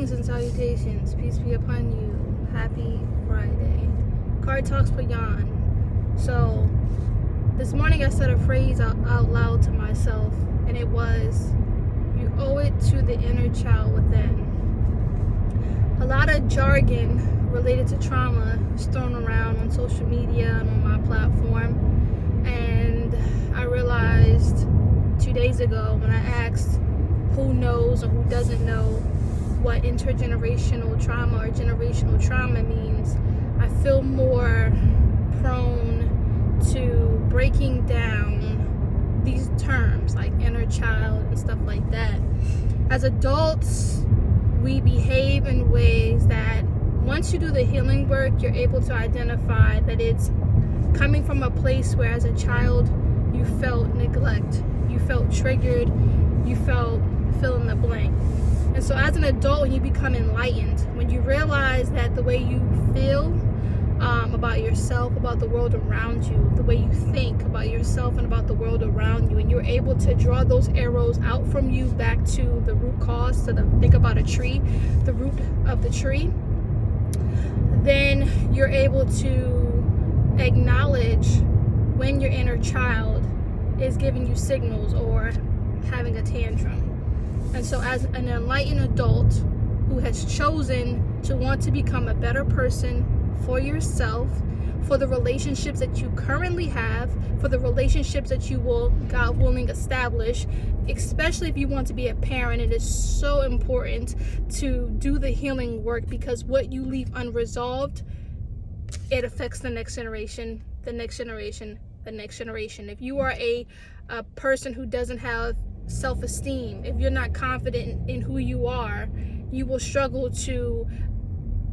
Greetings and salutations. Peace be upon you. Happy Friday. Card Talks Keyona. So, this morning I said a phrase out loud to myself, and it was, you owe it to the inner child within. A lot of jargon related to trauma is thrown around on social media and on my platform, and I realized 2 days ago when I asked who knows or who doesn't know what intergenerational trauma or generational trauma means, I feel more prone to breaking down these terms like inner child and stuff like that. As adults, we behave in ways that once you do the healing work, you're able to identify that it's coming from a place where as a child you felt neglect, you felt triggered, you felt fill in the blank. And so as an adult, when you become enlightened, when you realize that the way you feel about yourself, about the world around you, the way you think about yourself and about the world around you, and you're able to draw those arrows out from you back to the root cause, think about a tree, the root of the tree, then you're able to acknowledge when your inner child is giving you signals or having a tantrum. And so as an enlightened adult who has chosen to want to become a better person for yourself, for the relationships that you currently have, for the relationships that you will, God willing, establish, especially if you want to be a parent, it is so important to do the healing work, because what you leave unresolved, it affects the next generation, the next generation, the next generation. If you are a person who doesn't have self-esteem, if you're not confident in who you are, you will struggle to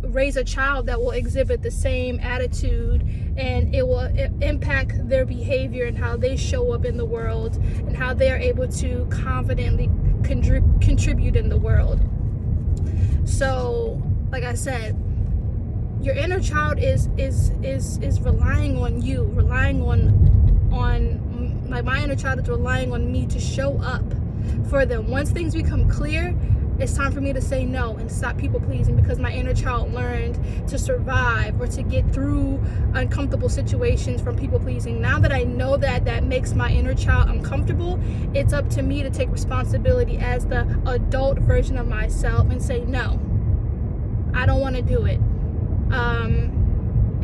raise a child that will exhibit the same attitude, and it will impact their behavior and how they show up in the world and how they are able to confidently contribute in the world. So, like I said, your inner child is relying on you, relying on like my inner child is relying on me to show up for them. Once things become clear, it's time for me to say no and stop people pleasing, because my inner child learned to survive or to get through uncomfortable situations from people pleasing. Now that I know that makes my inner child uncomfortable, it's up to me to take responsibility as the adult version of myself and say, no, I don't want to do it.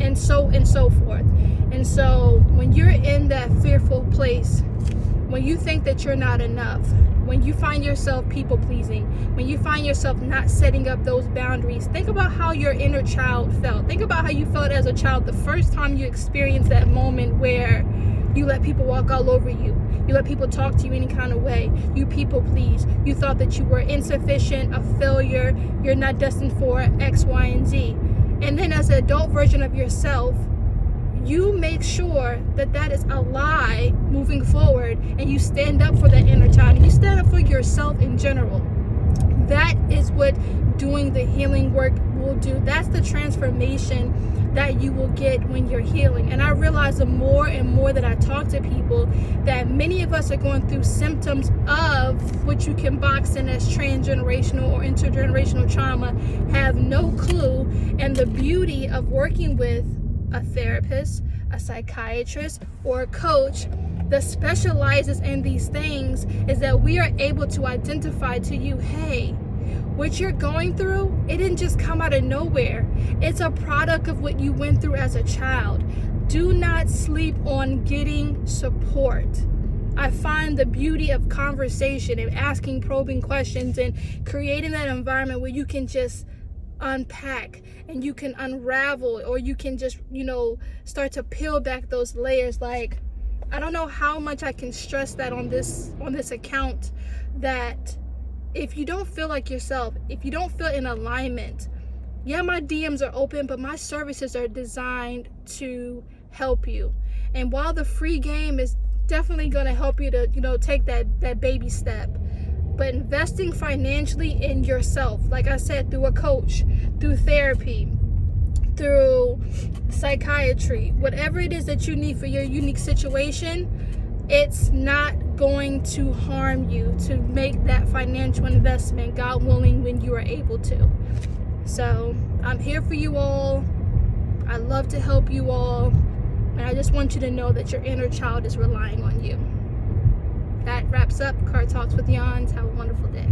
And so forth. And so when you're in that fearful place, when you think that you're not enough, when you find yourself people pleasing, when you find yourself not setting up those boundaries, think about how your inner child felt. Think about how you felt as a child the first time you experienced that moment where you let people walk all over you. You let people talk to you any kind of way. You people please. You thought that you were insufficient, a failure, you're not destined for X, Y, and Z. And then as an adult version of yourself, you make sure that is a lie moving forward, and you stand up for that inner child, and you stand up for yourself in general. That is what doing the healing work will do. That's the transformation that you will get when you're healing. And I realize the more and more that I talk to people, that many of us are going through symptoms of what you can box in as transgenerational or intergenerational trauma, have no clue. And the beauty of working with a therapist, a psychiatrist, or a coach that specializes in these things is that we are able to identify to you, hey, what you're going through, it didn't just come out of nowhere. It's a product of what you went through as a child. Do not sleep on getting support. I find the beauty of conversation and asking probing questions and creating that environment where you can just unpack and you can unravel, or you can just, start to peel back those layers. Like, I don't know how much I can stress that on this account, that if you don't feel like yourself, if you don't feel in alignment, yeah, my DMs are open, but my services are designed to help you. And while the free game is definitely going to help you to, take that baby step, but investing financially in yourself, like I said, through a coach, through therapy, through psychiatry, whatever it is that you need for your unique situation, it's not going to harm you to make that financial investment, God willing, when you are able to. So I'm here for you all. I love to help you all. And I just want you to know that your inner child is relying on you. That wraps up Car Talks with Yawns. Have a wonderful day.